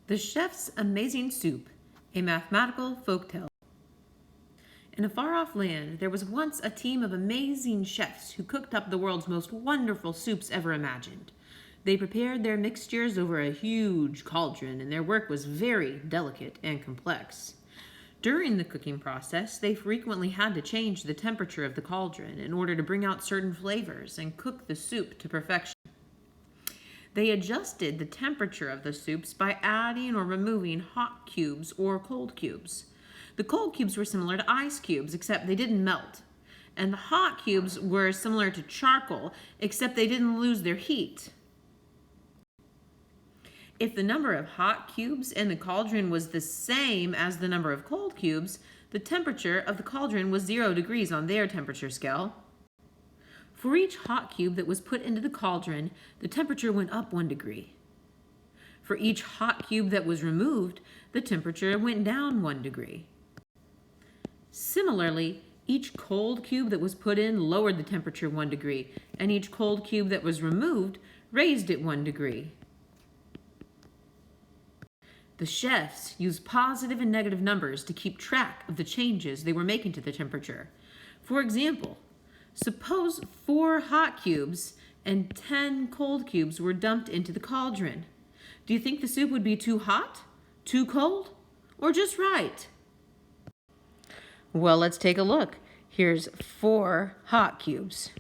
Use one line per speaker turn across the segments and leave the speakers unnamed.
The Chef's Amazing Soup, a mathematical folktale. In a far-off land, there was once a team of amazing chefs who cooked up the world's most wonderful soups ever imagined. They prepared their mixtures over a huge cauldron, and their work was very delicate and complex. During the cooking process, they frequently had to change the temperature of the cauldron in order to bring out certain flavors and cook the soup to perfection. They adjusted the temperature of the soups by adding or removing hot cubes or cold cubes. The cold cubes were similar to ice cubes, except they didn't melt. And the hot cubes were similar to charcoal, except they didn't lose their heat. If the number of hot cubes in the cauldron was the same as the number of cold cubes, the temperature of the cauldron was 0 degrees on their temperature scale. For each hot cube that was put into the cauldron, the temperature went up 1 degree. For each hot cube that was removed, the temperature went down 1 degree. Similarly, each cold cube that was put in lowered the temperature 1 degree, and each cold cube that was removed raised it 1 degree. The chefs used positive and negative numbers to keep track of the changes they were making to the temperature. For example, suppose 4 hot cubes and 10 cold cubes were dumped into the cauldron. Do you think the soup would be too hot, too cold, or just right? Well, let's take a look. Here's 4 hot cubes.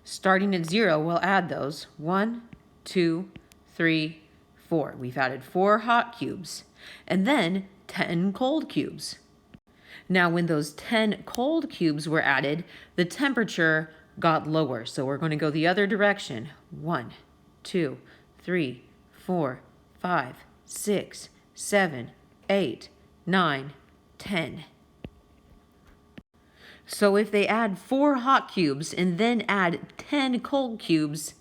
Starting at 0, we'll add those. 1, 2, 3, 4. We've added 4 hot cubes. And then 10 cold cubes. Now, when those 10 cold cubes were added, the temperature got lower. So we're going to go the other direction. 1, 2, 3, 4, 5, 6, 7, 8, 9, 10. So if they add 4 hot cubes and then add 10 cold cubes,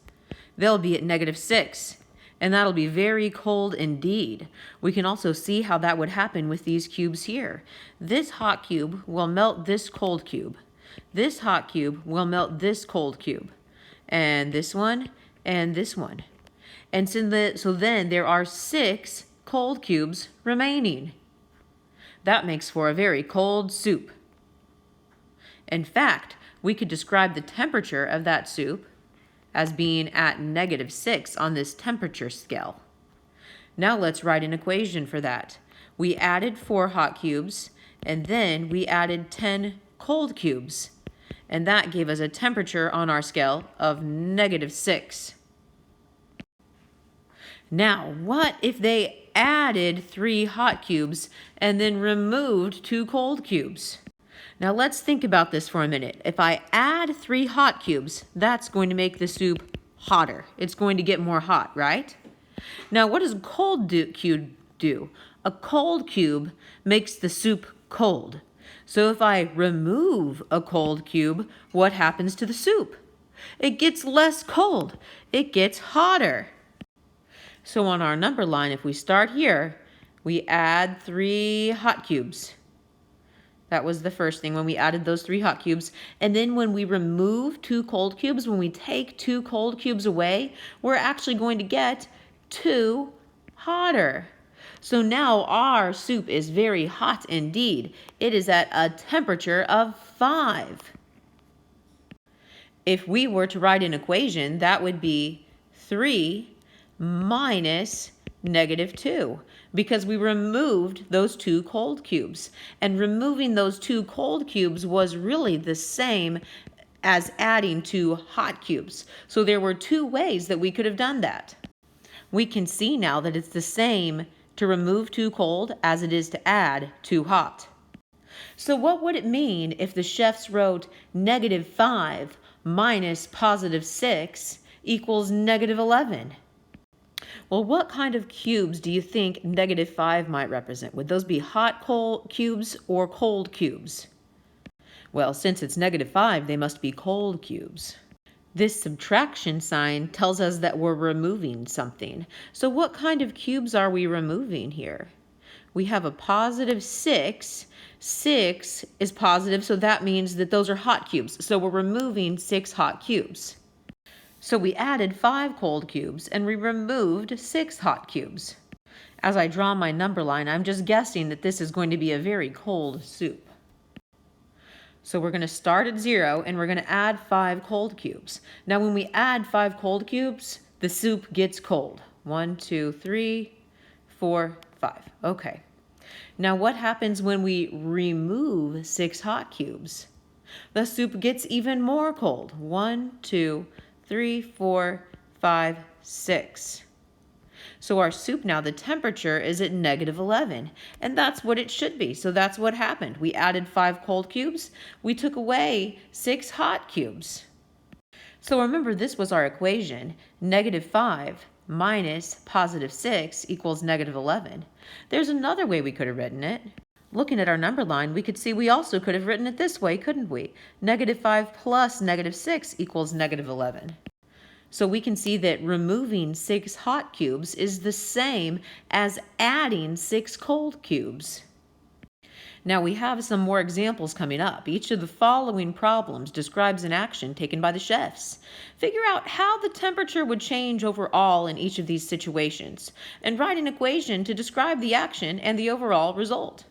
they'll be at -6. And that'll be very cold indeed. We can also see how that would happen with these cubes here. This hot cube will melt this cold cube. This hot cube will melt this cold cube. And this one, and this one. And so then there are 6 cold cubes remaining. That makes for a very cold soup. In fact, we could describe the temperature of that soup as being at -6 on this temperature scale. Now let's write an equation for that. We added 4 hot cubes, and then we added 10 cold cubes, and that gave us a temperature on our scale of -6. Now, what if they added 3 hot cubes and then removed 2 cold cubes? Now let's think about this for a minute. If I add 3 hot cubes, that's going to make the soup hotter. It's going to get more hot, right? Now what does a cold cube do? A cold cube makes the soup cold. So if I remove a cold cube, what happens to the soup? It gets less cold. It gets hotter. So on our number line, if we start here, we add 3 hot cubes. That was the first thing when we added those 3 hot cubes. And then when we remove 2 cold cubes, when we take 2 cold cubes away, we're actually going to get 2 hotter. So now our soup is very hot indeed. It is at a temperature of 5. If we were to write an equation, that would be 3 minus -2, because we removed those 2 cold cubes. And removing those 2 cold cubes was really the same as adding 2 hot cubes. So there were 2 ways that we could have done that. We can see now that it's the same to remove 2 cold as it is to add 2 hot. So what would it mean if the chefs wrote -5 minus +6 equals -11? Well, what kind of cubes do you think -5 might represent? Would those be hot cubes or cold cubes? Well, since it's -5, they must be cold cubes. This subtraction sign tells us that we're removing something. So what kind of cubes are we removing here? We have a +6. 6 is positive, so that means that those are hot cubes. So we're removing 6 hot cubes. So we added 5 cold cubes and we removed 6 hot cubes. As I draw my number line, I'm just guessing that this is going to be a very cold soup. So we're going to start at 0 and we're going to add 5 cold cubes. Now when we add 5 cold cubes, the soup gets cold. 1, 2, 3, 4, 5. Okay. Now what happens when we remove 6 hot cubes? The soup gets even more cold. 1, 2, 3, 4, 5, 6. So our soup now, the temperature is at -11, and that's what it should be. So that's what happened. We added 5 cold cubes. We took away 6 hot cubes. So remember, this was our equation. -5 minus +6 equals -11. There's another way we could have written it. Looking at our number line, we could see we also could have written it this way, couldn't we? -5 plus -6 equals -11. So we can see that removing 6 hot cubes is the same as adding 6 cold cubes. Now we have some more examples coming up. Each of the following problems describes an action taken by the chefs. Figure out how the temperature would change overall in each of these situations, and write an equation to describe the action and the overall result.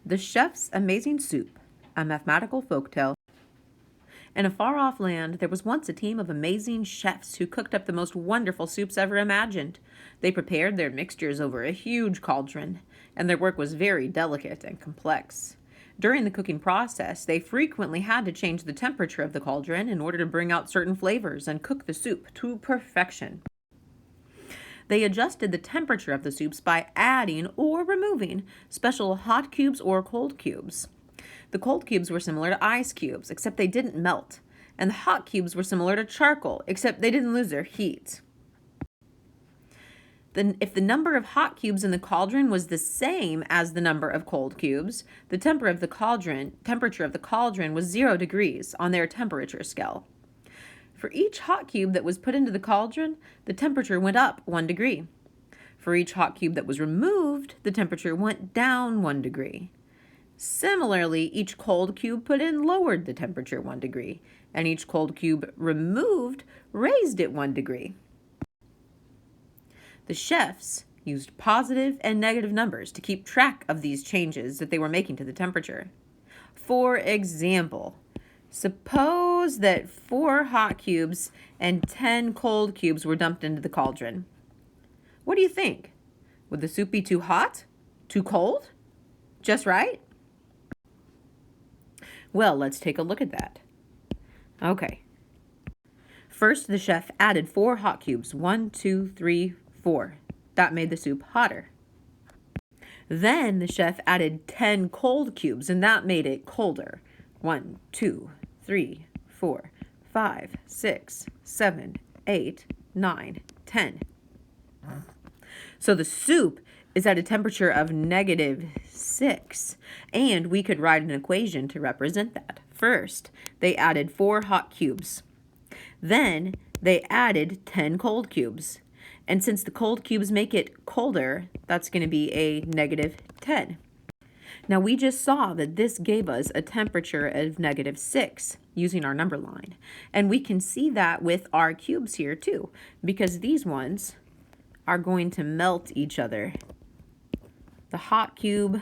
The Chef's Amazing Soup, a mathematical folktale. In a far-off land, there was once a team of amazing chefs who cooked up the most wonderful soups ever imagined. They prepared their mixtures over a huge cauldron, and their work was very delicate and complex. During the cooking process, they frequently had to change the temperature of the cauldron in order to bring out certain flavors and cook the soup to perfection. They adjusted the temperature of the soups by adding or removing special hot cubes or cold cubes. The cold cubes were similar to ice cubes, except they didn't melt, and the hot cubes were similar to charcoal, except they didn't lose their heat. If the number of hot cubes in the cauldron was the same as the number of cold cubes, the temperature of the cauldron was 0 degrees on their temperature scale. For each hot cube that was put into the cauldron, the temperature went up 1 degree. For each hot cube that was removed, the temperature went down 1 degree. Similarly, each cold cube put in lowered the temperature 1 degree, and each cold cube removed raised it 1 degree. The chefs used positive and negative numbers to keep track of these changes that they were making to the temperature. For example, suppose that 4 hot cubes and 10 cold cubes were dumped into the cauldron. What do you think? Would the soup be too hot? Too cold? Just right? Well, let's take a look at that. Okay. First, the chef added 4 hot cubes. 1, 2, 3, 4. That made the soup hotter. Then the chef added 10 cold cubes, and that made it colder. 1, 2, 3, 4, 5, 6, 7, 8, 9, 10. So the soup is at a temperature of -6, and we could write an equation to represent that. First, they added 4 hot cubes. Then they added 10 cold cubes. And since the cold cubes make it colder, that's going to be a -10. Now we just saw that this gave us a temperature of -6 using our number line. And we can see that with our cubes here too, because these ones are going to melt each other. The hot cube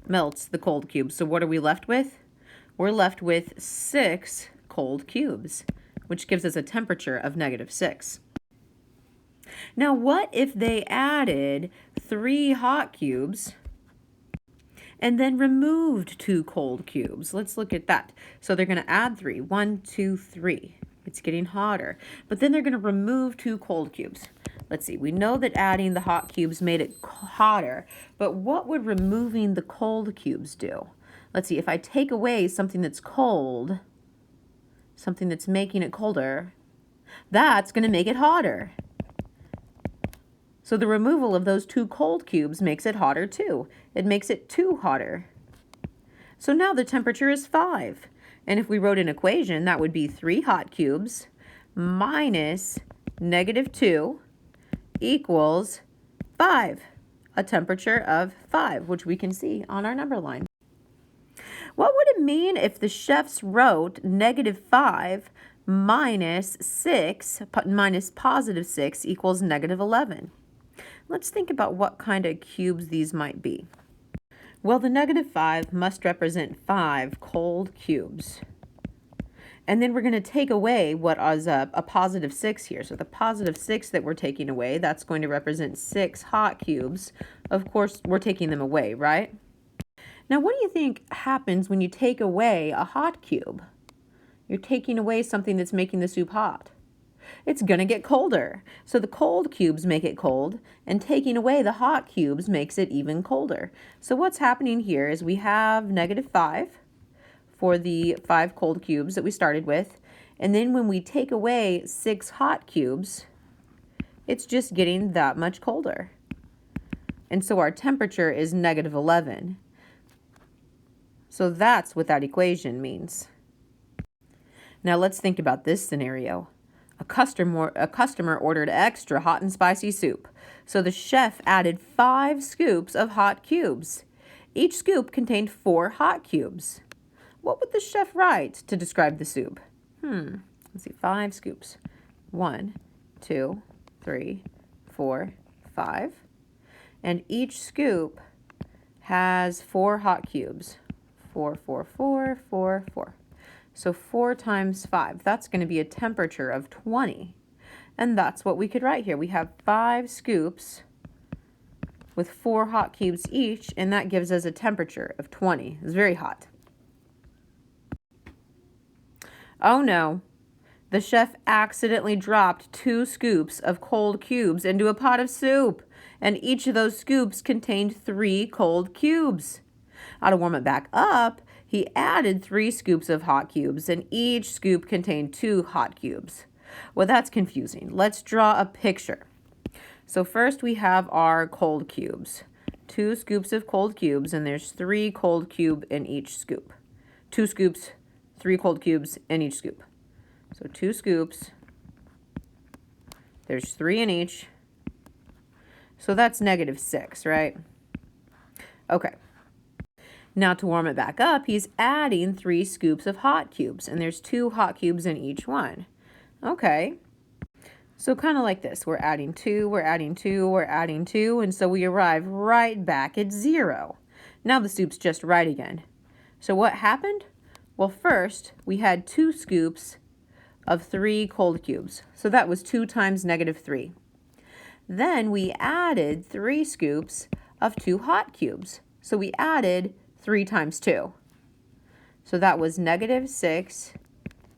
melts the cold cube. So what are we left with? We're left with 6 cold cubes, which gives us a temperature of -6. Now what if they added 3 hot cubes and then removed 2 cold cubes? Let's look at that. So they're going to add 3. 1, 2, 3. It's getting hotter. But then they're going to remove 2 cold cubes. Let's see. We know that adding the hot cubes made it hotter. But what would removing the cold cubes do? Let's see. If I take away something that's cold, something that's making it colder, that's going to make it hotter. So the removal of those 2 cold cubes makes it hotter too. It makes it 2 hotter. So now the temperature is 5. And if we wrote an equation, that would be 3 hot cubes minus -2 equals 5, a temperature of 5, which we can see on our number line. What would it mean if the chefs wrote -5 minus +6 equals -11? Let's think about what kind of cubes these might be. Well, the -5 must represent 5 cold cubes. And then we're going to take away what is a +6 here. So the +6 that we're taking away, that's going to represent 6 hot cubes. Of course, we're taking them away, right? Now, what do you think happens when you take away a hot cube? You're taking away something that's making the soup hot. It's going to get colder. So the cold cubes make it cold, and taking away the hot cubes makes it even colder. So what's happening here is we have -5 for the 5 cold cubes that we started with, and then when we take away 6 hot cubes, it's just getting that much colder. And so our temperature is -11. So that's what that equation means. Now let's think about this scenario. A customer ordered extra hot and spicy soup. So the chef added 5 scoops of hot cubes. Each scoop contained 4 hot cubes. What would the chef write to describe the soup? Let's see, 5 scoops. 1, 2, 3, 4, 5. And each scoop has 4 hot cubes. 4, 4, 4, 4, 4. So 4 times 5, that's going to be a temperature of 20. And that's what we could write here. We have 5 scoops with 4 hot cubes each, and that gives us a temperature of 20. It's very hot. Oh no, the chef accidentally dropped 2 scoops of cold cubes into a pot of soup, and each of those scoops contained 3 cold cubes. Now to warm it back up, he added 3 scoops of hot cubes, and each scoop contained 2 hot cubes. Well, that's confusing. Let's draw a picture. So first we have our cold cubes. 2 scoops of cold cubes, and there's 3 cold cubes in each scoop. 2 scoops, 3 cold cubes in each scoop. So 2 scoops, there's 3 in each. So that's -6, right? Okay. Now to warm it back up, he's adding 3 scoops of hot cubes, and there's 2 hot cubes in each one. Okay. So kind of like this. We're adding 2, we're adding 2, we're adding 2, and so we arrive right back at 0. Now the soup's just right again. So what happened? Well, first we had 2 scoops of 3 cold cubes. So that was 2 times -3. Then we added 3 scoops of 2 hot cubes. So we added 3 times 2. So that was -6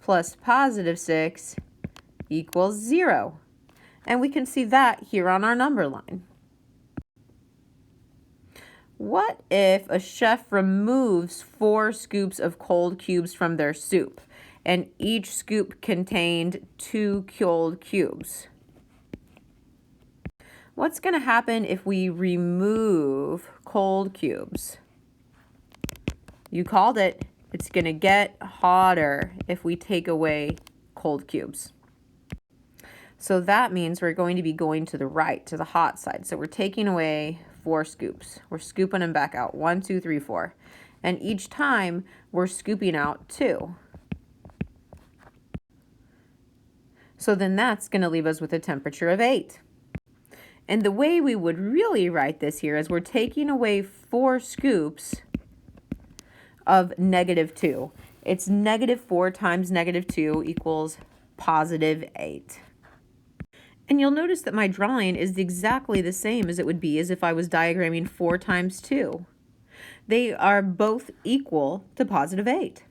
plus +6 equals 0. And we can see that here on our number line. What if a chef removes 4 scoops of cold cubes from their soup, and each scoop contained 2 cold cubes? What's going to happen if we remove cold cubes? You called it. It's going to get hotter if we take away cold cubes. So that means we're going to be going to the right, to the hot side. So we're taking away 4 scoops. We're scooping them back out. 1, 2, 3, 4. And each time we're scooping out 2. So then that's going to leave us with a temperature of 8. And the way we would really write this here is we're taking away 4 scoops of -2. It's -4 times -2 equals +8. And you'll notice that my drawing is exactly the same as it would be as if I was diagramming 4 times 2. They are both equal to +8.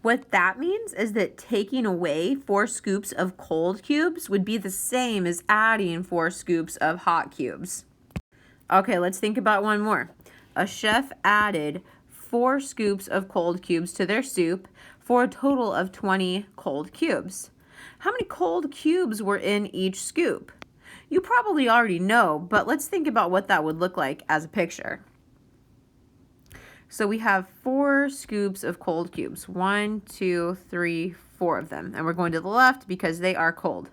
What that means is that taking away 4 scoops of cold cubes would be the same as adding 4 scoops of hot cubes. Okay, let's think about one more. A chef added 4 scoops of cold cubes to their soup for a total of 20 cold cubes. How many cold cubes were in each scoop? You probably already know, but let's think about what that would look like as a picture. So we have 4 scoops of cold cubes. 1, 2, 3, 4 of them. And we're going to the left because they are cold.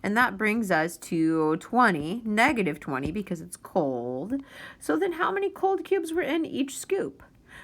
And that brings us to 20, negative 20 because it's cold. So then how many cold cubes were in each scoop?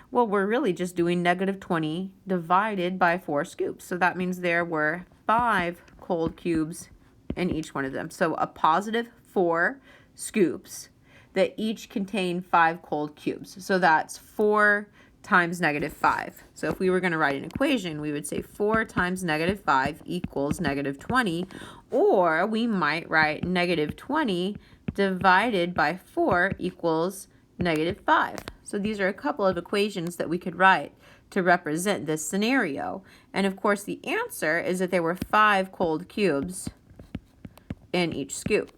Well, we're really just doing negative 20 divided by 4 scoops. So that means there were 5 cold cubes in each one of them. So a positive 4 scoops that each contain 5 cold cubes. So that's 4 times negative 5. So if we were going to write an equation, we would say 4 times negative 5 equals negative 20, or we might write negative 20 divided by 4 equals negative 5. So these are a couple of equations that we could write to represent this scenario. And of course the answer is that there were 5 cold cubes in each scoop.